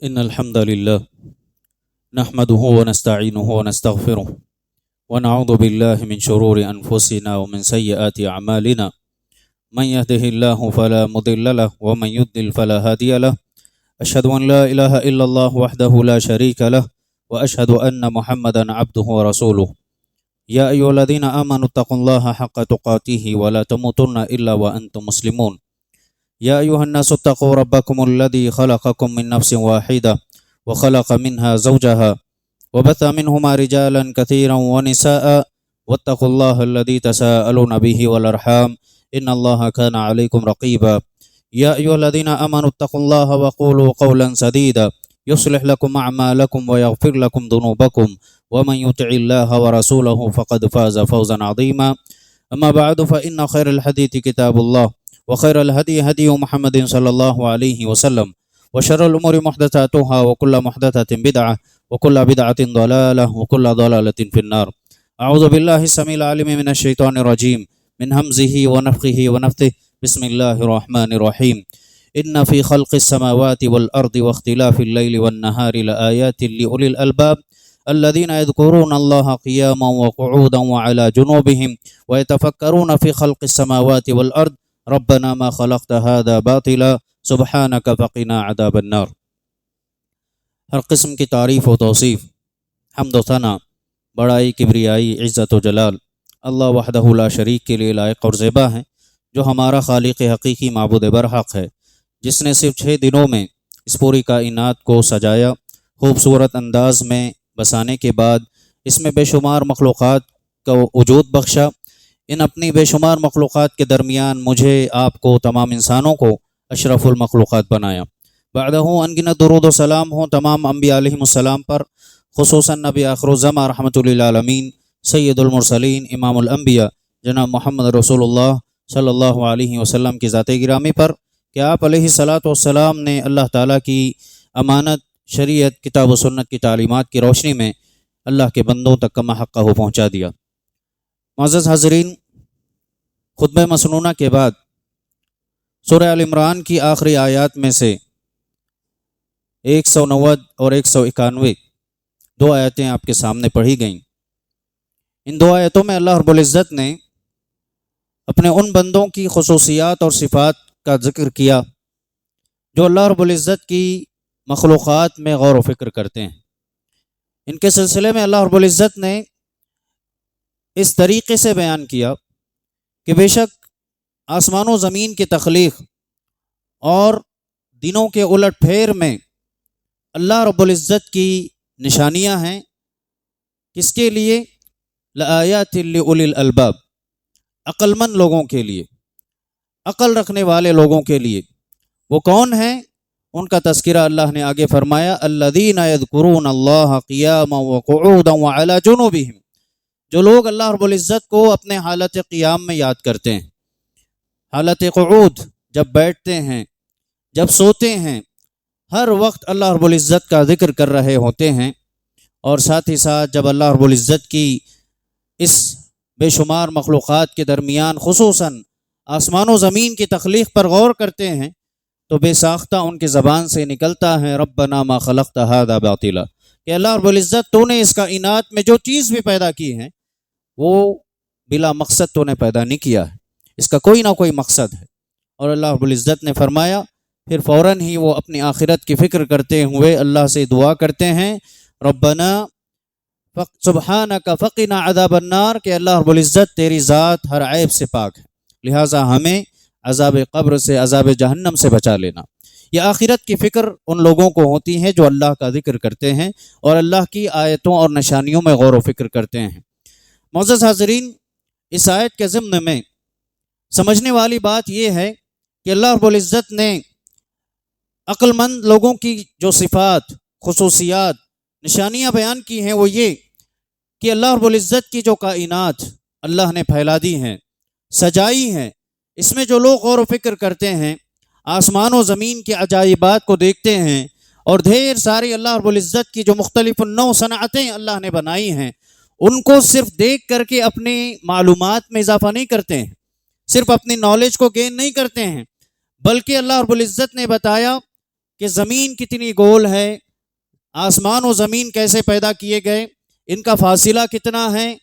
إن الحمد لله نحمده ونستعينه ونستغفره ونعوذ بالله من شرور أنفسنا ومن سيئات أعمالنا من يهده الله فلا مضل له ومن يضلل فلا هادي له أشهد أن لا إله إلا الله وحده لا شريك له وأشهد أن محمدا عبده ورسوله يا أيها الذين آمنوا اتقوا الله حق تقاته ولا تموتن إلا وأنتم مسلمون يا أيها الناس اتقوا ربكم الذي خلقكم من نفس واحدة وخلق منها زوجها وبث منهما رجالا كثيرا ونساء واتقوا الله الذي تساءلون به والأرحام إن الله كان عليكم رقيبا يا أيها الذين آمنوا اتقوا الله وقولوا قولا سديدا يصلح لكم أعمالكم ويغفر لكم ذنوبكم ومن يطع الله ورسوله فقد فاز فوزا عظيما أما بعد فإن خير الحديث كتاب الله وخير الهدي هدي محمد صلى الله عليه وسلم وشر الأمور محدثاتها وكل محدثة بدعة وكل بدعة ضلالة وكل ضلالة في النار أعوذ بالله السميع العليم من الشيطان الرجيم من همزه ونفخه ونفثه بسم الله الرحمن الرحيم إن في خلق السماوات والأرض واختلاف الليل والنهار لآيات لأولي الألباب الذين يذكرون الله قياما وقعودا وعلى جنوبهم ويتفكرون في خلق السماوات والأرض ربنا ما خلقت هذا باطلا سبحانك فقنا عذاب النار۔ ہر قسم کی تعریف و توصیف، حمد و ثنا، بڑائی، کبریائی، عزت و جلال اللہ وحدہ لا شریک کے لیے لائق اور زیبا ہیں، جو ہمارا خالق حقیقی معبود برحق ہے، جس نے صرف 6 دنوں میں اس پوری کائنات کو سجایا، خوبصورت انداز میں بسانے کے بعد اس میں بے شمار مخلوقات کا وجود بخشا۔ ان اپنی بے شمار مخلوقات کے درمیان مجھے، آپ کو، تمام انسانوں کو اشرف المخلوقات بنایا۔ بعدہ انگنت درود و سلام ہوں تمام انبیاء علیہم السلام پر، خصوصاً نبی آخر الزماں رحمۃ للعالمین، سید المرسلین، امام الانبیاء جناب محمد رسول اللہ صلی اللہ علیہ وسلم کی ذات گرامی پر کہ آپ علیہ الصلاۃ والسلام نے اللہ تعالیٰ کی امانت، شریعت، کتاب و سنت کی تعلیمات کی روشنی میں اللہ کے بندوں تک کما حقہ پہنچا دیا۔ معزز حاضرین، خطبہ مسنونہ کے بعد سورہ آل عمران کی آخری آیات میں سے 190 اور 191 دو آیتیں آپ کے سامنے پڑھی گئیں۔ ان 2 آیتوں میں اللہ رب العزت نے اپنے ان بندوں کی خصوصیات اور صفات کا ذکر کیا جو اللہ رب العزت کی مخلوقات میں غور و فکر کرتے ہیں۔ ان کے سلسلے میں اللہ رب العزت نے اس طریقے سے بیان کیا کہ بے شک آسمان و زمین کی تخلیق اور دنوں کے الٹ پھیر میں اللہ رب العزت کی نشانیاں ہیں۔ کس کے لیے؟ لآیات لأولی الالباب، عقل مند لوگوں کے لیے، عقل رکھنے والے لوگوں کے لیے۔ وہ کون ہیں؟ ان کا تذکرہ اللہ نے آگے فرمایا، الذین یذکرون اللہ قیاما وقعودا وعلی جنوبہم، جو لوگ اللہ رب العزت کو اپنے حالت قیام میں یاد کرتے ہیں، حالت قعود جب بیٹھتے ہیں، جب سوتے ہیں، ہر وقت اللہ رب العزت کا ذکر کر رہے ہوتے ہیں، اور ساتھ ہی ساتھ جب اللہ رب العزت کی اس بے شمار مخلوقات کے درمیان خصوصاً آسمان و زمین کی تخلیق پر غور کرتے ہیں تو بے ساختہ ان کی زبان سے نکلتا ہے ربنا ما خلقت ھذا باطلا، کہ اللہ رب العزت تو نے اس کائنات میں جو چیز بھی پیدا کی ہے وہ بلا مقصد تو نے پیدا نہیں کیا ہے، اس کا کوئی نہ کوئی مقصد ہے۔ اور اللہ رب العزت نے فرمایا، پھر فوراً ہی وہ اپنی آخرت کی فکر کرتے ہوئے اللہ سے دعا کرتے ہیں، ربنا سبحانک فقنا عذاب النار، کہ اللہ رب العزت تیری ذات ہر عیب سے پاک ہے، لہٰذا ہمیں عذاب قبر سے، عذاب جہنم سے بچا لینا۔ یہ آخرت کی فکر ان لوگوں کو ہوتی ہے جو اللہ کا ذکر کرتے ہیں اور اللہ کی آیتوں اور نشانیوں میں غور و فکر کرتے ہیں۔ معزز حاضرین، اس آیت کے ضمن میں سمجھنے والی بات یہ ہے کہ اللہ رب العزت نے عقل مند لوگوں کی جو صفات، خصوصیات، نشانیاں بیان کی ہیں وہ یہ کہ اللہ رب العزت کی جو کائنات اللہ نے پھیلا دی ہیں، سجائی ہیں، اس میں جو لوگ غور و فکر کرتے ہیں، آسمان و زمین کے عجائبات کو دیکھتے ہیں، اور ڈھیر ساری اللہ رب العزت کی جو مختلف نوع صنعتیں اللہ نے بنائی ہیں، ان کو صرف دیکھ کر کے اپنی معلومات میں اضافہ نہیں کرتے ہیں، صرف اپنی نالج کو گین نہیں کرتے ہیں، بلکہ اللہ رب العزت نے بتایا کہ زمین کتنی گول ہے، آسمان و زمین کیسے پیدا کیے گئے، ان کا فاصلہ کتنا ہے،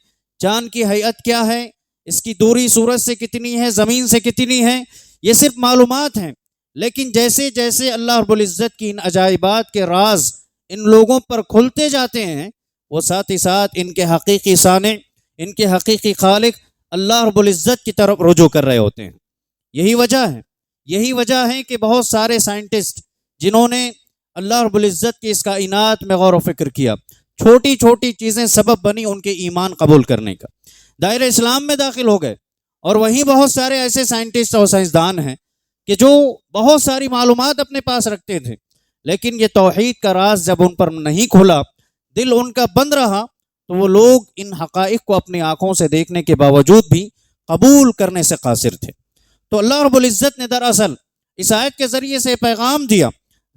چاند کی ہیئت کیا ہے، اس کی دوری سورج سے کتنی ہے، زمین سے کتنی ہے، یہ صرف معلومات ہیں. لیکن جیسے جیسے اللہ رب العزت کی ان عجائبات کے راز ان لوگوں پر کھلتے جاتے ہیں، وہ ساتھ ہی ساتھ ان کے حقیقی صانع، ان کے حقیقی خالق اللہ رب العزت کی طرف رجوع کر رہے ہوتے ہیں. یہی وجہ ہے کہ بہت سارے سائنٹسٹ جنہوں نے اللہ رب العزت کی اس کائنات میں غور و فکر کیا، چھوٹی چھوٹی چیزیں سبب بنی ان کے ایمان قبول کرنے کا، دائرہ اسلام میں داخل ہو گئے. اور وہیں بہت سارے ایسے سائنٹسٹ اور سائنسدان ہیں کہ جو بہت ساری معلومات اپنے پاس رکھتے تھے، لیکن یہ توحید کا راز جب ان پر نہیں کھلا، دل ان کا بند رہا، تو وہ لوگ ان حقائق کو اپنی آنکھوں سے دیکھنے کے باوجود بھی قبول کرنے سے قاصر تھے. تو اللہ رب العزت نے دراصل اس آیت کے ذریعے سے پیغام دیا،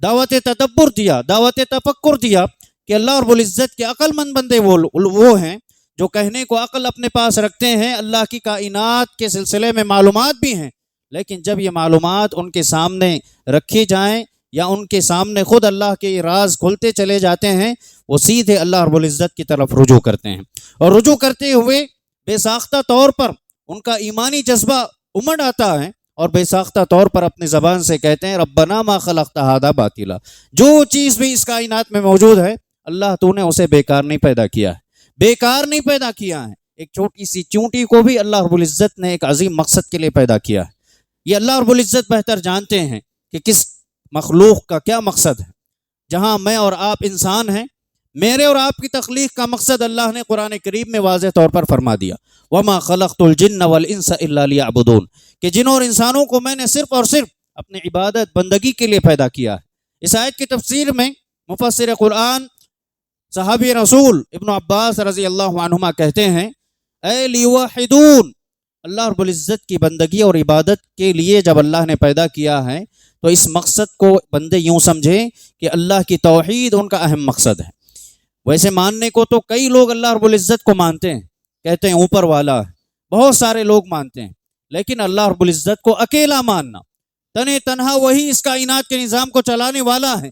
دعوت تدبر دیا، دعوت تفکر دیا کہ اللہ رب العزت کے عقل مند بندے وہ ہیں جو کہنے کو عقل اپنے پاس رکھتے ہیں، اللہ کی کائنات کے سلسلے میں معلومات بھی ہیں، لیکن جب یہ معلومات ان کے سامنے رکھی جائیں یا ان کے سامنے خود اللہ کے راز کھلتے چلے جاتے ہیں، وہ سیدھے اللہ رب العزت کی طرف رجوع کرتے ہیں. اور رجوع کرتے ہوئے بے ساختہ طور پر ان کا ایمانی جذبہ امڑ آتا ہے اور بے ساختہ طور پر اپنی زبان سے کہتے ہیں ربنا ما خلقت ھذا باطلا، جو چیز بھی اس کائنات میں موجود ہے اللہ تو نے اسے بیکار نہیں پیدا کیا ہے، بیکار نہیں پیدا کیا ہے. ایک چھوٹی سی چونٹی کو بھی اللہ رب العزت نے ایک عظیم مقصد کے لیے پیدا کیا ہے. یہ اللہ رب العزت بہتر جانتے ہیں کہ کس مخلوق کا کیا مقصد ہے. جہاں میں اور آپ انسان ہیں، میرے اور آپ کی تخلیق کا مقصد اللہ نے قرآن کریم میں واضح طور پر فرما دیا، وَمَا خَلَقْتُ الْجِنَّ وَالْإِنسَ إِلَّا لِيَعْبُدُونَ، کہ جنوں اور انسانوں کو میں نے صرف اور صرف اپنی عبادت بندگی کے لیے پیدا کیا ہے. اس آیت کی تفسیر میں مفسر قرآن صحابی رسول ابن عباس رضی اللہ عنہما کہتے ہیں اے لیوحدون، اللہ رب العزت کی بندگی اور عبادت کے لیے جب اللہ نے پیدا کیا ہے تو اس مقصد کو بندے یوں سمجھیں کہ اللہ کی توحید ان کا اہم مقصد ہے. ویسے ماننے کو تو کئی لوگ اللہ رب العزت کو مانتے ہیں، کہتے ہیں اوپر والا ہے، بہت سارے لوگ مانتے ہیں، لیکن اللہ رب العزت کو اکیلا ماننا، تنہا تنہا وہی اس کائنات کے نظام کو چلانے والا ہے،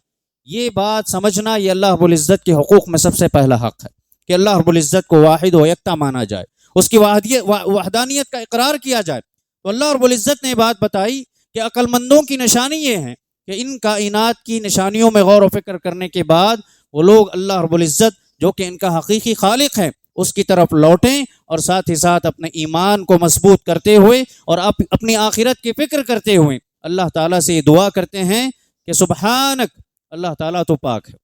یہ بات سمجھنا یہ اللہ رب العزت کے حقوق میں سب سے پہلا حق ہے کہ اللہ رب العزت کو واحد و یکتا مانا جائے، اس کی وحدانیت کا اقرار کیا جائے. تو اللہ رب العزت نے بات بتائی کہ عقل مندوں کی نشانی یہ ہے کہ ان کائنات کی نشانیوں میں غور و فکر کرنے کے بعد وہ لوگ اللہ رب العزت جو کہ ان کا حقیقی خالق ہے اس کی طرف لوٹیں، اور ساتھ ہی ساتھ اپنے ایمان کو مضبوط کرتے ہوئے اور اپنی آخرت کی فکر کرتے ہوئے اللہ تعالیٰ سے یہ دعا کرتے ہیں کہ سبحانک، اللہ تعالیٰ تو پاک ہے.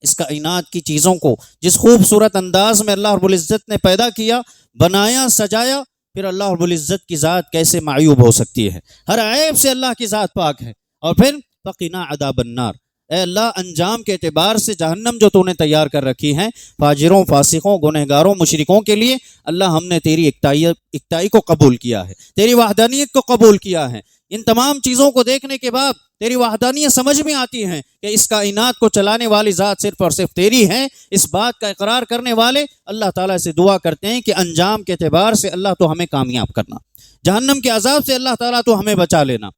اس کائنات کی چیزوں کو جس خوبصورت انداز میں اللہ رب العزت نے پیدا کیا، بنایا، سجایا، پھر اللہ رب العزت کی ذات کیسے معیوب ہو سکتی ہے؟ ہر عیب سے اللہ کی ذات پاک ہے. اور پھر فقنا عذاب النار، اے اللہ انجام کے اعتبار سے جہنم جو تو نے تیار کر رکھی ہے فاجروں، فاسقوں، گنہگاروں، مشرکوں کے لیے، اللہ ہم نے تیری اکتائی کو قبول کیا ہے، تیری وحدانیت کو قبول کیا ہے. ان تمام چیزوں کو دیکھنے کے بعد تیری وحدانیت سمجھ میں آتی ہے کہ اس کائنات کو چلانے والی ذات صرف اور صرف تیری ہے. اس بات کا اقرار کرنے والے اللہ تعالیٰ سے دعا کرتے ہیں کہ انجام کے اعتبار سے اللہ تو ہمیں کامیاب کرنا، جہنم کے عذاب سے اللہ تعالیٰ تو ہمیں بچا لینا.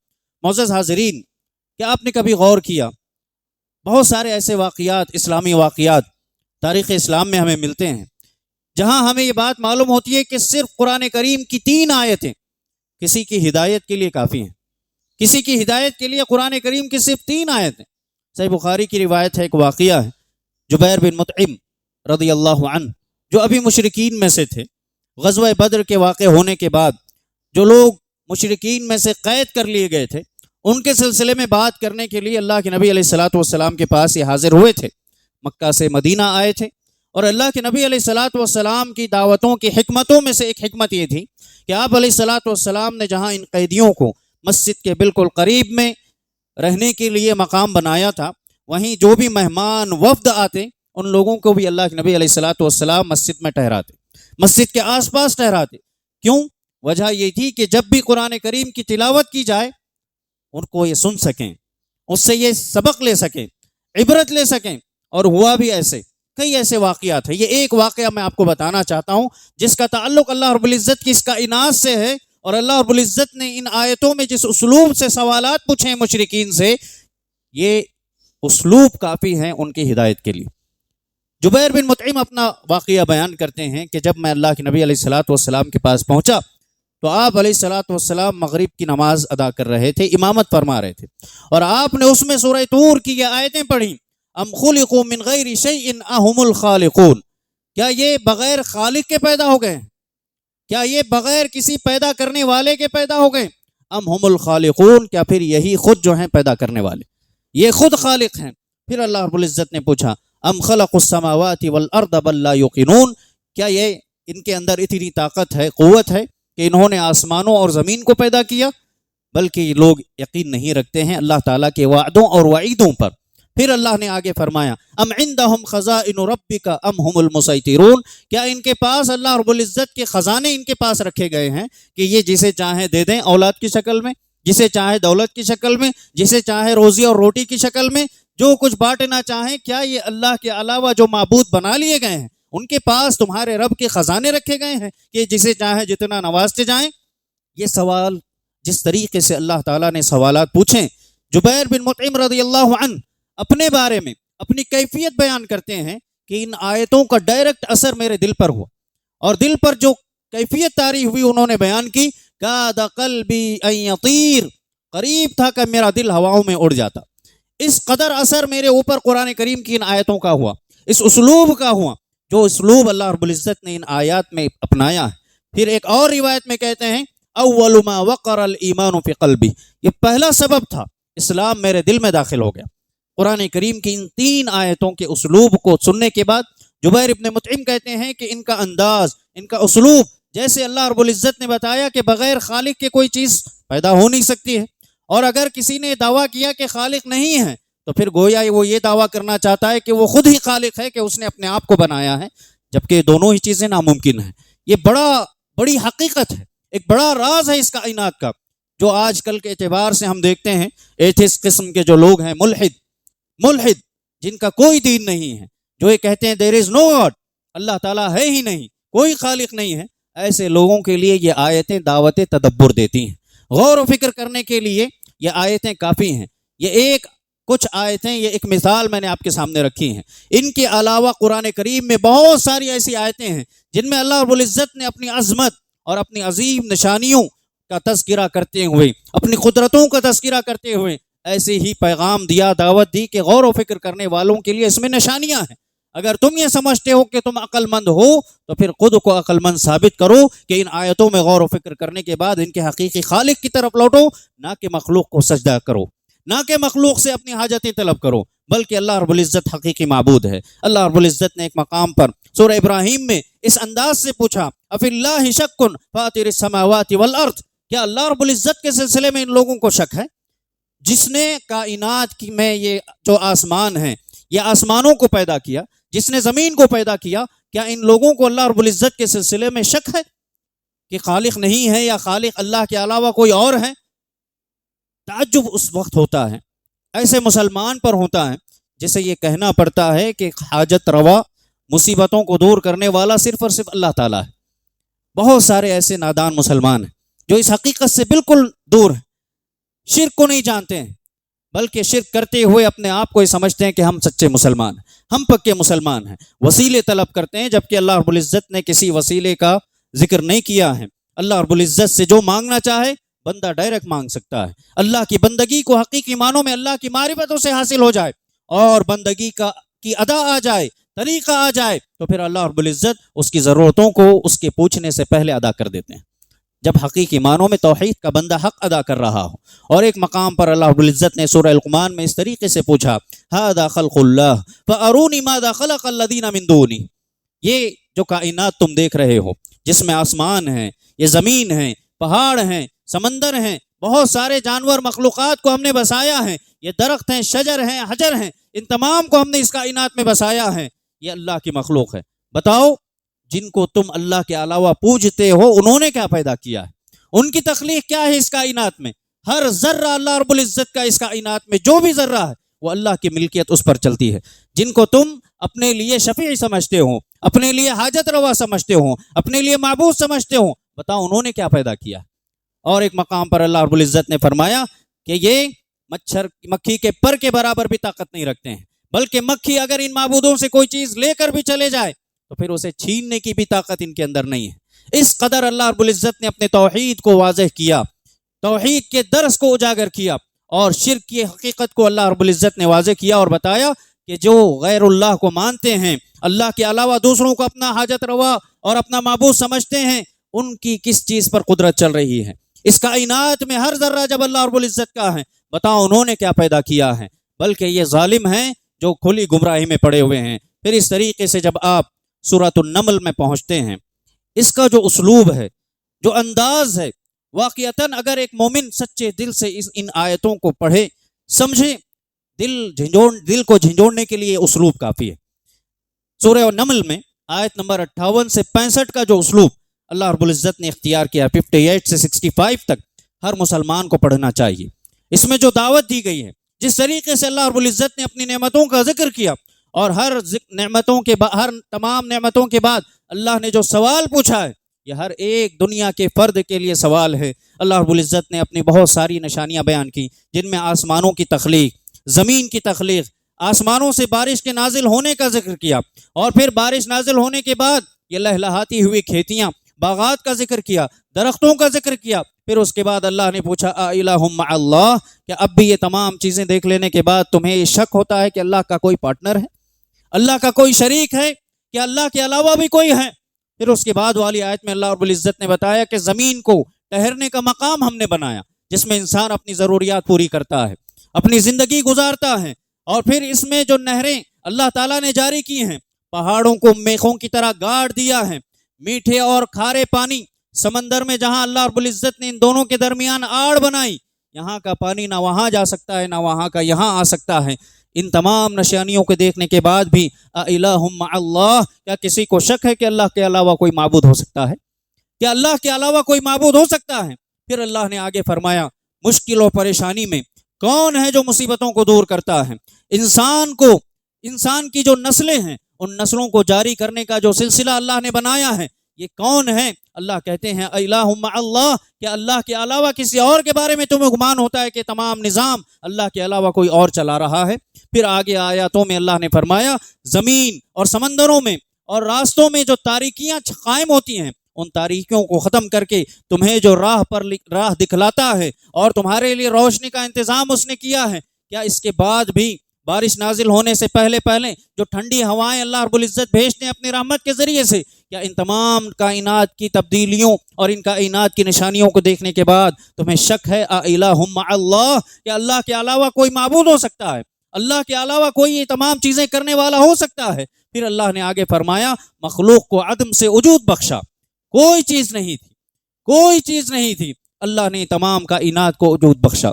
معزز حاضرین، کیا آپ نے کبھی غور کیا؟ بہت سارے ایسے واقعات، اسلامی واقعات تاریخ اسلام میں ہمیں ملتے ہیں جہاں ہمیں یہ بات معلوم ہوتی ہے کہ صرف قرآن کریم کی 3 آیتیں کسی کی ہدایت کے لیے کافی ہیں. کسی کی ہدایت کے لیے قرآن کریم کی صرف 3 آیتیں. صحیح بخاری کی روایت ہے، ایک واقعہ ہے، جبیر بن مطعم رضی اللہ عنہ جو ابھی مشرکین میں سے تھے. غزوہ بدر کے واقع ہونے کے بعد جو لوگ مشرکین میں سے قید کر لیے گئے تھے ان کے سلسلے میں بات کرنے کے لیے اللہ کے نبی علیہ الصلوۃ والسلام کے پاس یہ حاضر ہوئے تھے. مکہ سے مدینہ آئے تھے، اور اللہ کے نبی علیہ الصلوۃ والسلام کی دعوتوں کی حکمتوں میں سے ایک حکمت یہ تھی کہ آپ علیہ الصلوۃ والسلام نے جہاں ان قیدیوں کو مسجد کے بالکل قریب میں رہنے کے لیے مقام بنایا تھا، وہیں جو بھی مہمان وفد آتے ان لوگوں کو بھی اللہ کے نبی علیہ الصلوۃ والسلام مسجد میں ٹھہراتے، مسجد کے آس پاس ٹھہراتے. کیوں؟ وجہ یہ تھی کہ جب بھی قرآن کریم کی تلاوت کی جائے ان کو یہ سن سکیں، اس سے یہ سبق لے سکیں، عبرت لے سکیں. اور ہوا بھی ایسے، کئی ایسے واقعات ہیں. یہ ایک واقعہ میں آپ کو بتانا چاہتا ہوں جس کا تعلق اللہ رب العزت کی اس کائنات سے ہے، اور اللہ رب العزت نے ان آیتوں میں جس اسلوب سے سوالات پوچھے مشرکین سے، یہ اسلوب کافی ہیں ان کی ہدایت کے لیے۔ جبیر بن مطعم اپنا واقعہ بیان کرتے ہیں کہ جب میں اللہ کے نبی علیہ الصلوۃ والسلام کے پاس پہنچا تو آپ علیہ الصلوۃ والسلام مغرب کی نماز ادا کر رہے تھے، امامت فرما رہے تھے، اور آپ نے اس میں سورہ طور کی یہ آیتیں پڑھی، ام خلقوا من غیر شیء اہم الخالقون، کیا یہ بغیر خالق کے پیدا ہو گئے؟ کیا یہ بغیر کسی پیدا کرنے والے کے پیدا ہو گئے؟ ام ہم الخالقون، کیا پھر یہی خود جو ہیں پیدا کرنے والے، یہ خود خالق ہیں؟ پھر اللہ رب العزت نے پوچھا ام خلق السماوات والارض بل لا یوقنون، کیا یہ ان کے اندر اتنی طاقت ہے، قوت ہے کہ انہوں نے آسمانوں اور زمین کو پیدا کیا؟ بلکہ یہ لوگ یقین نہیں رکھتے ہیں اللہ تعالیٰ کے وعدوں اور وعیدوں پر۔ پھر اللہ نے آگے فرمایا ام عندہم خزائن ربک ام ہم المسیطرون، کیا ان کے پاس اللہ رب العزت کے خزانے ان کے پاس رکھے گئے ہیں کہ یہ جسے چاہیں دے دیں اولاد کی شکل میں، جسے چاہے دولت کی شکل میں، جسے چاہے روزی اور روٹی کی شکل میں، جو کچھ بانٹنا چاہیں؟ کیا یہ اللہ کے علاوہ جو معبود بنا لیے گئے ہیں ان کے پاس تمہارے رب کے خزانے رکھے گئے ہیں کہ جسے چاہے جتنا نوازتے جائیں؟ یہ سوال جس طریقے سے اللہ تعالیٰ نے سوالات پوچھیں، جبیر بن مطعم رضی اللہ عنہ اپنے بارے میں اپنی کیفیت بیان کرتے ہیں کہ ان آیتوں کا ڈائریکٹ اثر میرے دل پر ہوا، اور دل پر جو کیفیت طاری ہوئی انہوں نے بیان کی، کاد قلبی ان یطیر، قریب تھا کہ میرا دل ہواؤں میں اڑ جاتا۔ اس قدر اثر میرے اوپر قرآن کریم کی ان آیتوں کا ہوا، اس اسلوب کا ہوا، جو اسلوب اللہ رب العزت نے ان آیات میں اپنایا ہے۔ پھر ایک اور روایت میں کہتے ہیں اول ما وقر الایمان فی قلبی، یہ پہلا سبب تھا، اسلام میرے دل میں داخل ہو گیا۔ قرآن کریم کی ان 3 آیتوں کے اسلوب کو سننے کے بعد جبیر ابن مطعم کہتے ہیں کہ ان کا انداز، ان کا اسلوب، جیسے اللہ رب العزت نے بتایا کہ بغیر خالق کے کوئی چیز پیدا ہو نہیں سکتی ہے، اور اگر کسی نے دعویٰ کیا کہ خالق نہیں ہے تو پھر گویا وہ یہ دعویٰ کرنا چاہتا ہے کہ وہ خود ہی خالق ہے، کہ اس نے اپنے آپ کو بنایا ہے، جبکہ دونوں ہی چیزیں ناممکن ہیں۔ یہ بڑی حقیقت ہے، ایک بڑا راز ہے اس کائنات کا، جو آج کل کے اعتبار سے ہم دیکھتے ہیں ایتھسٹ قسم کے جو لوگ ہیں، ملحد جن کا کوئی دین نہیں ہے، جو یہ کہتے ہیں دیر از نو گاڈ، اللہ تعالیٰ ہے ہی نہیں، کوئی خالق نہیں ہے، ایسے لوگوں کے لیے یہ آیتیں دعوت تدبر دیتی ہیں، غور و فکر کرنے کے لیے یہ آیتیں کافی ہیں۔ یہ کچھ آیتیں، یہ ایک مثال میں نے آپ کے سامنے رکھی ہیں، ان کے علاوہ قرآن کریم میں بہت ساری ایسی آیتیں ہیں جن میں اللہ رب العزت نے اپنی عظمت اور اپنی عظیم نشانیوں کا تذکرہ کرتے ہوئے، اپنی قدرتوں کا تذکرہ کرتے ہوئے ایسے ہی پیغام دیا، دعوت دی کہ غور و فکر کرنے والوں کے لیے اس میں نشانیاں ہیں۔ اگر تم یہ سمجھتے ہو کہ تم عقل مند ہو تو پھر خود کو عقل مند ثابت کرو کہ ان آیتوں میں غور و فکر کرنے کے بعد ان کے حقیقی خالق کی طرف لوٹو، نہ کہ مخلوق کو سجدہ کرو، نہ کہ مخلوق سے اپنی حاجتیں طلب کرو، بلکہ اللہ رب العزت حقیقی معبود ہے۔ اللہ رب العزت نے ایک مقام پر سورہ ابراہیم میں اس انداز سے پوچھا افی اللہ شک فاطر السماوات والارض، کیا اللہ رب العزت کے سلسلے میں ان لوگوں کو شک ہے جس نے کائنات کی میں یہ جو آسمان ہیں، یہ آسمانوں کو پیدا کیا، جس نے زمین کو پیدا کیا؟ کیا ان لوگوں کو اللہ رب العزت کے سلسلے میں شک ہے کہ خالق نہیں ہے یا خالق اللہ کے علاوہ کوئی اور ہے؟ تعجب اس وقت ہوتا ہے، ایسے مسلمان پر ہوتا ہے جسے یہ کہنا پڑتا ہے کہ حاجت روا، مصیبتوں کو دور کرنے والا صرف اور صرف اللہ تعالیٰ ہے۔ بہت سارے ایسے نادان مسلمان ہیں جو اس حقیقت سے بالکل دور ہیں، شرک کو نہیں جانتے ہیں، بلکہ شرک کرتے ہوئے اپنے آپ کو یہ سمجھتے ہیں کہ ہم سچے مسلمان ہیں، ہم پکے مسلمان ہیں، وسیلے طلب کرتے ہیں، جبکہ اللہ رب العزت نے کسی وسیلے کا ذکر نہیں کیا ہے۔ اللہ رب العزت سے جو مانگنا چاہے بندہ ڈائریکٹ مانگ سکتا ہے۔ اللہ کی بندگی کو حقیقی معنوں میں اللہ کی معرفتوں سے حاصل ہو جائے اور بندگی کی ادا آ جائے، طریقہ آ جائے، تو پھر اللہ رب العزت اس کی ضرورتوں کو اس کے پوچھنے سے پہلے ادا کر دیتے ہیں، جب حقیقی معنوں میں توحید کا بندہ حق ادا کر رہا ہو۔ اور ایک مقام پر اللہ رب العزت نے سورہ لقمان میں اس طریقے سے پوچھا ھذا خلق اللہ فارونی ماذا خلق الذین من دونہ، یہ جو کائنات تم دیکھ رہے ہو، جس میں آسمان ہیں، یہ زمین ہیں، پہاڑ ہیں، سمندر ہیں، بہت سارے جانور مخلوقات کو ہم نے بسایا ہے، یہ درخت ہیں، شجر ہیں، حجر ہیں، ان تمام کو ہم نے اس کائنات میں بسایا ہے، یہ اللہ کی مخلوق ہے۔ بتاؤ جن کو تم اللہ کے علاوہ پوجتے ہو انہوں نے کیا پیدا کیا ہے؟ ان کی تخلیق کیا ہے اس کائنات میں؟ ہر ذرہ اللہ رب العزت کا اس کائنات میں جو بھی ذرہ ہے وہ اللہ کی ملکیت اس پر چلتی ہے۔ جن کو تم اپنے لیے شفیع سمجھتے ہو، اپنے لیے حاجت روا سمجھتے ہو، اپنے لیے معبود سمجھتے ہو، بتاؤ انہوں نے کیا پیدا کیا؟ اور ایک مقام پر اللہ رب العزت نے فرمایا کہ یہ مکھی کے پر کے برابر بھی طاقت نہیں رکھتے ہیں، بلکہ مکھی اگر ان معبودوں سے کوئی چیز لے کر بھی چلے جائے تو پھر اسے چھیننے کی بھی طاقت ان کے اندر نہیں ہے۔ اس قدر اللہ رب العزت نے اپنے توحید کو واضح کیا، توحید کے درس کو اجاگر کیا، اور شرک کی حقیقت کو اللہ رب العزت نے واضح کیا اور بتایا کہ جو غیر اللہ کو مانتے ہیں، اللہ کے علاوہ دوسروں کو اپنا حاجت روا اور اپنا معبود سمجھتے ہیں، ان کی کس چیز پر قدرت چل رہی ہے۔ اس کائنات میں ہر ذرہ جب اللہ رب العزت کا ہے، بتاؤ انہوں نے کیا پیدا کیا ہے، بلکہ یہ ظالم ہیں جو کھلی گمراہی میں پڑے ہوئے ہیں۔ پھر اس طریقے سے جب آپ سورۃ النمل میں پہنچتے ہیں، اس کا جو اسلوب ہے، جو انداز ہے، واقعتاً اگر ایک مومن سچے دل سے ان آیتوں کو پڑھے، سمجھے، دل کو جھنجھوڑنے کے لیے اسلوب کافی ہے۔ سورہ النمل میں آیت نمبر 58 سے 65 کا جو اسلوب اللہ رب العزت نے اختیار کیا، 58 سے 65 تک ہر مسلمان کو پڑھنا چاہیے۔ اس میں جو دعوت دی گئی ہے، جس طریقے سے اللہ رب العزت نے اپنی نعمتوں کا ذکر کیا، اور ہر تمام نعمتوں کے بعد اللہ نے جو سوال پوچھا ہے، یہ ہر ایک دنیا کے فرد کے لیے سوال ہے۔ اللہ رب العزت نے اپنی بہت ساری نشانیاں بیان کی، جن میں آسمانوں کی تخلیق، زمین کی تخلیق، آسمانوں سے بارش کے نازل ہونے کا ذکر کیا، اور پھر بارش نازل ہونے کے بعد یہ لہلہاتی ہوئی کھیتیاں، باغات کا ذکر کیا، درختوں کا ذکر کیا۔ پھر اس کے بعد اللہ نے پوچھا الہ مع اللہ، کہ اب بھی یہ تمام چیزیں دیکھ لینے کے بعد تمہیں یہ شک ہوتا ہے کہ اللہ کا کوئی پارٹنر ہے، اللہ کا کوئی شریک ہے، کہ اللہ کے علاوہ بھی کوئی ہے؟ پھر اس کے بعد والی آیت میں اللہ رب العزت نے بتایا کہ زمین کو ٹہرنے کا مقام ہم نے بنایا، جس میں انسان اپنی ضروریات پوری کرتا ہے، اپنی زندگی گزارتا ہے، اور پھر اس میں جو نہریں اللہ تعالیٰ نے جاری کی ہیں، پہاڑوں کو میخوں کی طرح گاڑ دیا ہے، میٹھے اور کھارے پانی، سمندر میں جہاں اللہ رب العزت نے ان دونوں کے درمیان آڑ بنائی، یہاں کا پانی نہ وہاں جا سکتا ہے، نہ وہاں کا یہاں آ سکتا ہے۔ ان تمام نشانیوں کو دیکھنے کے بعد بھی الہ مع اللہ، کیا کسی کو شک ہے کہ اللہ کے علاوہ کوئی معبود ہو سکتا ہے؟ کیا اللہ کے علاوہ کوئی معبود ہو سکتا ہے؟ پھر اللہ نے آگے فرمایا، مشکل و پریشانی میں کون ہے جو مصیبتوں کو دور کرتا ہے؟ انسان کی جو نسلیں ہیں، ان نسلوں کو جاری کرنے کا جو سلسلہ اللہ نے بنایا ہے، یہ کون ہے؟ اللہ کہتے ہیں الہ مع اللہ، کہ اللہ کے علاوہ کسی اور کے بارے میں تمہیں گمان ہوتا ہے کہ تمام نظام اللہ کے علاوہ کوئی اور چلا رہا ہے؟ پھر آگے آیاتوں میں اللہ نے فرمایا، زمین اور سمندروں میں اور راستوں میں جو تاریکیاں قائم ہوتی ہیں، ان تاریکیوں کو ختم کر کے تمہیں جو راہ دکھلاتا ہے، اور تمہارے لیے روشنی کا انتظام اس نے کیا ہے، کیا اس کے بعد بھی بارش نازل ہونے سے پہلے جو ٹھنڈی ہوائیں اللہ رب العزت بھیجتے ہیں اپنی رحمت کے ذریعے سے، کیا ان تمام کائنات کی تبدیلیوں اور ان کائنات کی نشانیوں کو دیکھنے کے بعد تمہیں شک ہے الہ مع اللہ، کہ اللہ کے علاوہ کوئی معبود ہو سکتا ہے، اللہ کے علاوہ کوئی یہ تمام چیزیں کرنے والا ہو سکتا ہے؟ پھر اللہ نے آگے فرمایا، مخلوق کو عدم سے وجود بخشا، کوئی چیز نہیں تھی، اللہ نے تمام کائنات کو وجود بخشا،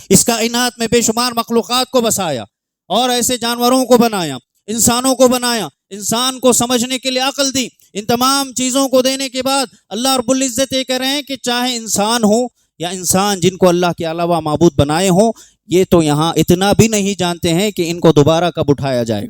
اس کائنات میں بے شمار مخلوقات کو بسایا، اور ایسے جانوروں کو بنایا، انسانوں کو بنایا، انسان کو سمجھنے کے لیے عقل دی۔ ان تمام چیزوں کو دینے کے بعد اللہ رب العزت یہ کہہ رہے ہیں کہ چاہے انسان ہو یا انسان جن کو اللہ کے علاوہ معبود بنائے ہوں، یہ تو یہاں اتنا بھی نہیں جانتے ہیں کہ ان کو دوبارہ کب اٹھایا جائے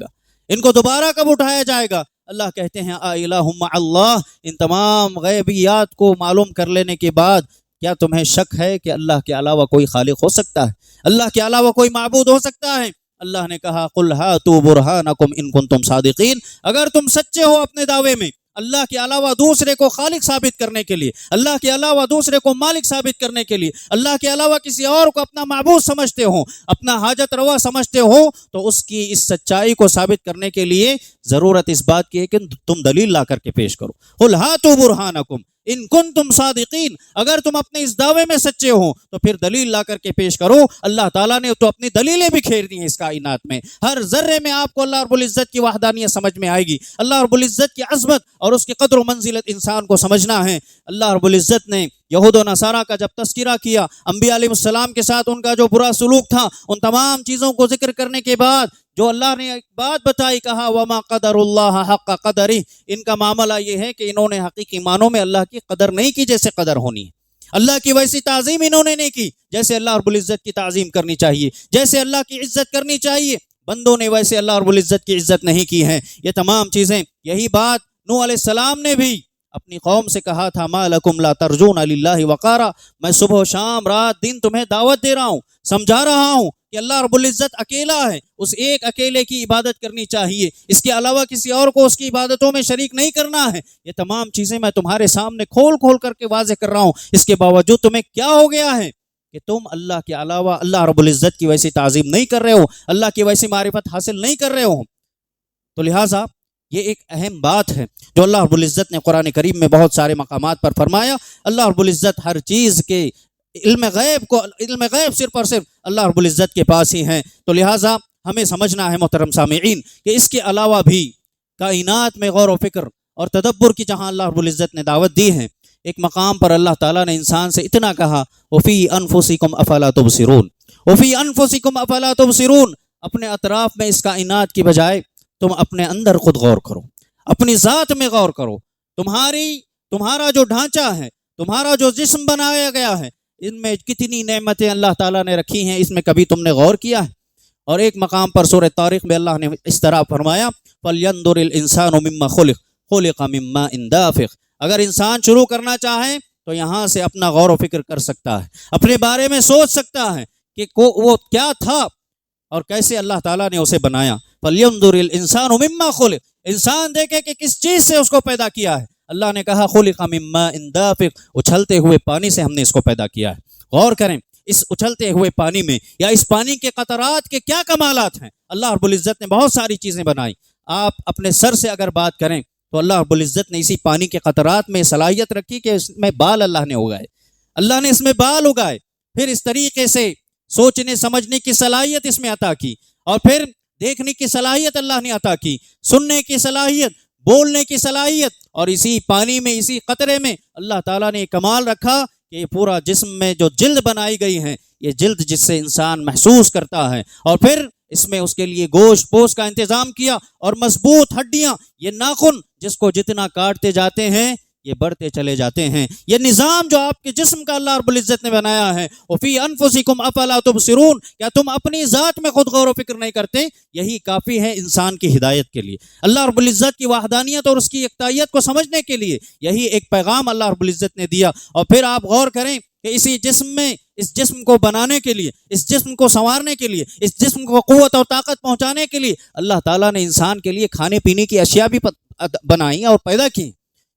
گا۔ اللہ کہتے ہیں الہ مع اللہ، ان تمام غیبیات کو معلوم کر لینے کے بعد کیا تمہیں شک ہے کہ اللہ کے علاوہ کوئی خالق ہو سکتا ہے، اللہ کے علاوہ کوئی معبود ہو سکتا ہے؟ اللہ نے کہا، قل ہاتوا برہانکم ان کنتم صادقین، اگر تم سچے ہو اپنے دعوے میں اللہ کے علاوہ دوسرے کو خالق ثابت کرنے کے لیے، اللہ کے علاوہ دوسرے کو مالک ثابت کرنے کے لیے، اللہ کے علاوہ کسی اور کو اپنا معبود سمجھتے ہو، اپنا حاجت روا سمجھتے ہو، تو اس کی اس سچائی کو ثابت کرنے کے لیے ضرورت اس بات کی ہے کہ تم دلیل لا کر کے پیش کرو۔ قل ہاتوا برہانکم ان کنتم صادقین، اگر تم اپنے اس دعوے میں سچے ہو تو پھر دلیل لا کر کے پیش کرو۔ اللہ تعالیٰ نے تو اپنی دلیلیں بھی کھیر دی ہیں اس کائنات میں، ہر ذرے میں آپ کو اللہ رب العزت کی وحدانیت سمجھ میں آئے گی، اللہ رب العزت کی عظمت اور اس کی قدر و منزلت انسان کو سمجھنا ہے۔ اللہ رب العزت نے یہود و نصارہ کا جب تذکرہ کیا، انبیاء علیہ السلام کے ساتھ ان کا جو برا سلوک تھا، ان تمام چیزوں کو ذکر کرنے کے بعد جو اللہ نے ایک بات بتائی، کہا وما قدر اللہ حق قدرہ، ان کا معاملہ یہ ہے کہ انہوں نے حقیقی معنوں میں اللہ کی قدر نہیں کی جیسے قدر ہونی ہے، اللہ کی ویسی تعظیم انہوں نے نہیں کی جیسے اللہ رب العزت کی تعظیم کرنی چاہیے، جیسے اللہ کی عزت کرنی چاہیے، بندوں نے ویسے اللہ رب العزت کی عزت نہیں کی ہے۔ یہ تمام چیزیں، یہی بات نوح علیہ السلام نے بھی اپنی قوم سے کہا تھا ما لکم لا ترجون للہ وقارا، میں صبح و شام رات دن تمہیں دعوت دے رہا ہوں، سمجھا رہا ہوں کہ اللہ رب العزت اکیلا ہے، اس ایک اکیلے کی عبادت کرنی چاہیے، اس کے علاوہ کسی اور کو اس کی عبادتوں میں شریک نہیں کرنا ہے۔ یہ تمام چیزیں میں تمہارے سامنے کھول کھول کر کے واضح کر رہا ہوں، اس کے باوجود تمہیں کیا ہو گیا ہے کہ تم اللہ کے علاوہ اللہ رب العزت کی ویسی تعظیم نہیں کر رہے ہو، اللہ کی ویسی معرفت حاصل نہیں کر رہے ہو۔ تو لہٰذا یہ ایک اہم بات ہے جو اللہ رب العزت نے قرآن کریم میں بہت سارے مقامات پر فرمایا۔ اللہ رب العزت ہر چیز کے علم غیب صرف اور صرف اللہ رب العزت کے پاس ہی ہیں۔ تو لہٰذا ہمیں سمجھنا ہے محترم سامعین کہ اس کے علاوہ بھی کائنات میں غور و فکر اور تدبر کی جہاں اللہ رب العزت نے دعوت دی ہے، ایک مقام پر اللہ تعالیٰ نے انسان سے اتنا کہا وَفِي أَنفُسِكُمْ أَفَلَا تُبْصِرُونَ، وَفِي أَنفُسِكُمْ أَفَلَا تُبْصِرُونَ، اپنے اطراف میں اس کائنات کی بجائے تم اپنے اندر خود غور کرو، اپنی ذات میں غور کرو، تمہارا جو ڈھانچہ ہے، تمہارا جو جسم بنایا گیا ہے، ان میں کتنی نعمتیں اللہ تعالیٰ نے رکھی ہیں، اس میں کبھی تم نے غور کیا ہے؟ اور ایک مقام پر سورہ طارق میں اللہ نے اس طرح فرمایا فَلْيَنْظُرِ الْإِنسَانُ مِمَّا خُلِقَ مِن مَّاءٍ دَافِقٍ، اگر انسان شروع کرنا چاہے تو یہاں سے اپنا غور و فکر کر سکتا ہے، اپنے بارے میں سوچ سکتا ہے کہ وہ کیا تھا اور کیسے اللہ تعالیٰ نے اسے بنایا۔ فَلْيَنْظُرِ الْإِنسَانُ مِمَّا خُلِقَ، انسان دیکھے کہ کس چیز سے اس کو پیدا کیا ہے۔ اللہ نے کہا خُلِقَ مِن مَّاءٍ دَافِقٍ، اچھلتے ہوئے پانی سے ہم نے اس کو پیدا کیا ہے۔ غور کریں اس اچھلتے ہوئے پانی میں یا اس پانی کے قطرات کے کیا کمالات ہیں۔ اللہ رب العزت نے بہت ساری چیزیں بنائی۔ آپ اپنے سر سے اگر بات کریں تو اللہ رب العزت نے اسی پانی کے قطرات میں صلاحیت رکھی کہ اس میں بال اللہ نے اگائے، اللہ نے اس میں بال اگائے، پھر اس طریقے سے سوچنے سمجھنے کی صلاحیت اس میں عطا کی، اور پھر دیکھنے کی صلاحیت اللہ نے عطا کی، سننے کی صلاحیت، بولنے کی صلاحیت، اور اسی پانی میں اسی قطرے میں اللہ تعالیٰ نے کمال رکھا کہ یہ پورا جسم میں جو جلد بنائی گئی ہے، یہ جلد جس سے انسان محسوس کرتا ہے، اور پھر اس میں اس کے لیے گوشت پوست کا انتظام کیا، اور مضبوط ہڈیاں، یہ ناخن جس کو جتنا کاٹتے جاتے ہیں یہ بڑھتے چلے جاتے ہیں۔ یہ نظام جو آپ کے جسم کا اللہ رب العزت نے بنایا ہے، وَفِي أَنفُسِكُمْ أَفَلَا تُبْصِرُونَ، کیا تم اپنی ذات میں خود غور و فکر نہیں کرتے؟ یہی کافی ہے انسان کی ہدایت کے لیے، اللہ رب العزت کی وحدانیت اور اس کی یکتائیت کو سمجھنے کے لیے یہی ایک پیغام اللہ رب العزت نے دیا۔ اور پھر آپ غور کریں کہ اسی جسم میں، اس جسم کو بنانے کے لیے، اس جسم کو سنوارنے کے لیے، اس جسم کو قوت اور طاقت پہنچانے کے لیے اللہ تعالیٰ نے انسان کے لیے کھانے پینے کی اشیاء بھی بنائی اور پیدا کی،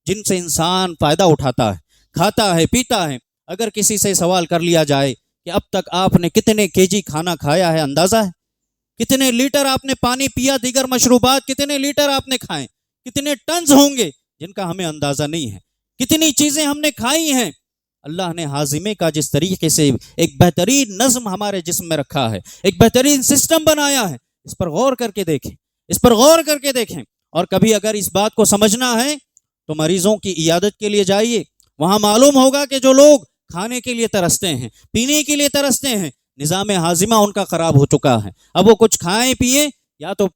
جن سے انسان فائدہ اٹھاتا ہے، کھاتا ہے، پیتا ہے۔ اگر کسی سے سوال کر لیا جائے کہ اب تک آپ نے کتنے کیجی کھانا کھایا ہے، اندازہ ہے؟ کتنے لیٹر آپ نے پانی پیا، دیگر مشروبات کتنے لیٹر آپ نے کھائے؟ کتنے ٹنز ہوں گے جن کا ہمیں اندازہ نہیں ہے۔ کتنی چیزیں ہم نے کھائی ہیں۔ اللہ نے ہاضمے کا جس طریقے سے ایک بہترین نظم ہمارے جسم میں رکھا ہے، ایک بہترین سسٹم بنایا ہے، اس پر غور کر کے دیکھیں، اس پر غور کر کے دیکھیں۔ اور کبھی اگر اس بات کو سمجھنا ہے تو مریضوں کی عیادت کے لیے جائیے، وہاں معلوم ہوگا کہ جو لوگ کھانے کے لیے ترستے ہیں، پینے کے لیے ترستے ہیں، نظام ہاضمہ ان کا خراب ہو چکا ہے۔ اب وہ کچھ کھائیں پیئیں، یا تو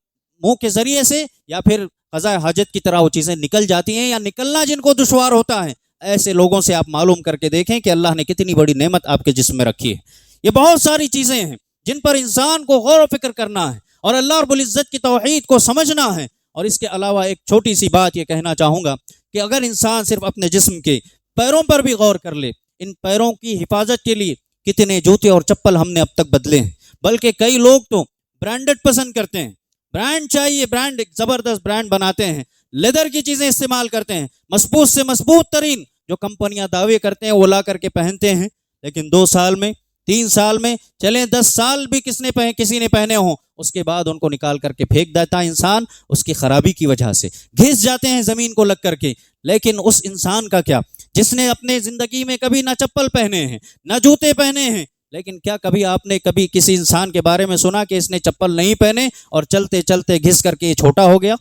منہ کے ذریعے سے یا پھر قضاء حاجت کی طرح وہ چیزیں نکل جاتی ہیں، یا نکلنا جن کو دشوار ہوتا ہے۔ ایسے لوگوں سے آپ معلوم کر کے دیکھیں کہ اللہ نے کتنی بڑی نعمت آپ کے جسم میں رکھی ہے۔ یہ بہت ساری چیزیں ہیں جن پر انسان کو غور و فکر کرنا ہے اور اللہ رب العزت کی توحید کو سمجھنا ہے۔ اور اس کے علاوہ ایک چھوٹی سی بات یہ کہنا چاہوں گا کہ اگر انسان صرف اپنے جسم کے پیروں پر بھی غور کر لے، ان پیروں کی حفاظت کے لیے کتنے جوتے اور چپل ہم نے اب تک بدلے ہیں، بلکہ کئی لوگ تو برانڈڈ پسند کرتے ہیں، برانڈ چاہیے، برانڈ ایک زبردست برانڈ بناتے ہیں، لیدر کی چیزیں استعمال کرتے ہیں، مضبوط سے مضبوط ترین جو کمپنیاں دعوے کرتے ہیں وہ لا کر کے پہنتے ہیں، لیکن 2 سال میں، 3 سال میں، چلیں 10 سال بھی کسی نے پہنے ہوں، اس کے بعد ان کو نکال کر کے پھینک دیتا ہے انسان، اس کی خرابی کی وجہ سے گھس جاتے ہیں زمین کو لگ کر کے۔ لیکن اس انسان کا کیا جس نے اپنے زندگی میں کبھی نہ چپل پہنے ہیں، نہ جوتے پہنے ہیں، لیکن کیا کبھی آپ نے کبھی کسی انسان کے بارے میں سنا کہ اس نے چپل نہیں پہنے اور چلتے چلتے گھس کر کے چھوٹا ہو گیا؟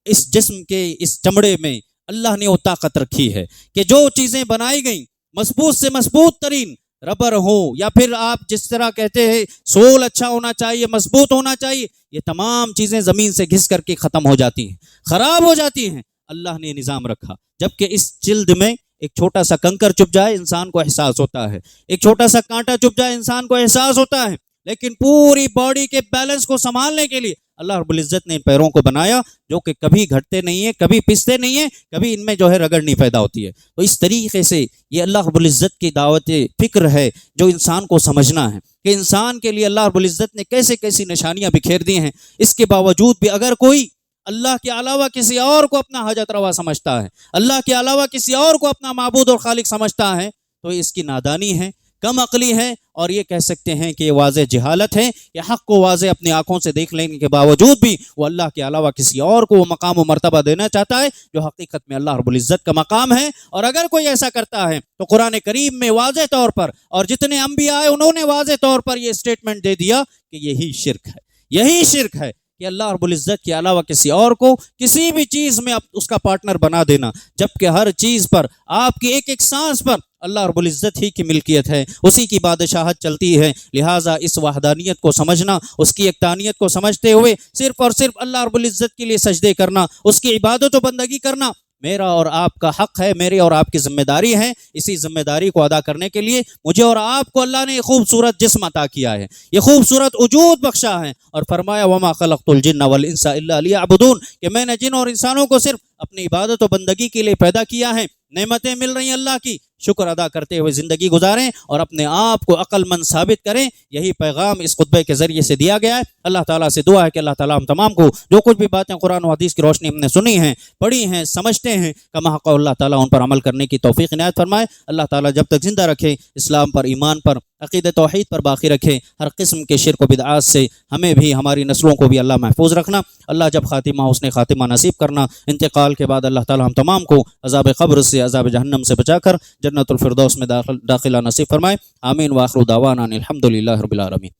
اس جسم کے اس چمڑے میں اللہ نے وہ طاقت رکھی ہے کہ جو چیزیں بنائی گئیں مضبوط سے مضبوط ترین ربر ہو، یا پھر آپ جس طرح کہتے ہیں سول اچھا ہونا چاہیے، مضبوط ہونا چاہیے، یہ تمام چیزیں زمین سے گھس کر کے ختم ہو جاتی ہیں، خراب ہو جاتی ہیں۔ اللہ نے نظام رکھا، جبکہ اس جلد میں ایک چھوٹا سا کنکر چپ جائے انسان کو احساس ہوتا ہے، ایک چھوٹا سا کانٹا چپ جائے انسان کو احساس ہوتا ہے، لیکن پوری باڈی کے بیلنس کو سنبھالنے کے لیے اللہ رب العزت نے ان پیروں کو بنایا جو کہ کبھی گھٹتے نہیں ہیں، کبھی پستے نہیں ہیں، کبھی ان میں جو ہے رگڑ نہیں پیدا ہوتی ہے۔ تو اس طریقے سے یہ اللہ رب العزت کی دعوت فکر ہے جو انسان کو سمجھنا ہے کہ انسان کے لیے اللہ رب العزت نے کیسے کیسی نشانیاں بکھیر دی ہیں۔ اس کے باوجود بھی اگر کوئی اللہ کے علاوہ کسی اور کو اپنا حاجت روا سمجھتا ہے، اللہ کے علاوہ کسی اور کو اپنا معبود اور خالق سمجھتا ہے، تو اس کی نادانی ہے، کم عقلی ہے، اور یہ کہہ سکتے ہیں کہ یہ واضح جہالت ہے کہ حق کو واضح اپنی آنکھوں سے دیکھ لینے کے باوجود بھی وہ اللہ کے علاوہ کسی اور کو وہ مقام و مرتبہ دینا چاہتا ہے جو حقیقت میں اللہ رب العزت کا مقام ہے۔ اور اگر کوئی ایسا کرتا ہے تو قرآن کریم میں واضح طور پر اور جتنے انبیاء آئے انہوں نے واضح طور پر یہ اسٹیٹمنٹ دے دیا کہ یہی شرک ہے، یہی شرک ہے کہ اللہ رب العزت کے علاوہ کسی اور کو کسی بھی چیز میں اس کا پارٹنر بنا دینا، جبکہ ہر چیز پر، آپ کی ایک ایک سانس پر اللہ رب العزت ہی کی ملکیت ہے، اسی کی بادشاہت چلتی ہے۔ لہٰذا اس وحدانیت کو سمجھنا، اس کی ایکتانیت کو سمجھتے ہوئے صرف اور صرف اللہ رب العزت کے لیے سجدے کرنا، اس کی عبادت و بندگی کرنا میرا اور آپ کا حق ہے، میری اور آپ کی ذمہ داری ہے۔ اسی ذمہ داری کو ادا کرنے کے لیے مجھے اور آپ کو اللہ نے یہ خوبصورت جسم عطا کیا ہے، یہ خوبصورت وجود بخشا ہے، اور فرمایا وما خلقت الجن والانس الا لیعبدون، کہ میں نے جن اور انسانوں کو صرف اپنی عبادت و بندگی کے لیے پیدا کیا ہے۔ نعمتیں مل رہی ہیں اللہ کی، شکر ادا کرتے ہوئے زندگی گزاریں اور اپنے آپ کو عقل مند ثابت کریں۔ یہی پیغام اس خطبے کے ذریعے سے دیا گیا ہے۔ اللہ تعالیٰ سے دعا ہے کہ اللہ تعالیٰ ہم تمام کو جو کچھ بھی باتیں قرآن و حدیث کی روشنی ہم نے سنی ہیں، پڑھی ہیں، سمجھتے ہیں، کما حق اللہ تعالیٰ ان پر عمل کرنے کی توفیق عنایت فرمائے۔ اللہ تعالیٰ جب تک زندہ رکھے، اسلام پر، ایمان پر، عقیدہ توحید پر باقی رکھے، ہر قسم کے شرک و بدعات سے ہمیں بھی، ہماری نسلوں کو بھی اللہ محفوظ رکھنا۔ اللہ جب خاتمہ حسن خاتمہ نصیب کرنا، انتقال کے بعد اللہ تعالیٰ ہم تمام کو عذاب قبر سے، عذاب جہنم سے بچا کر جنت الفردوس میں داخلہ نصیب فرمائے۔ آمین۔ وآخر دعوانا الحمد للہ رب العالمین۔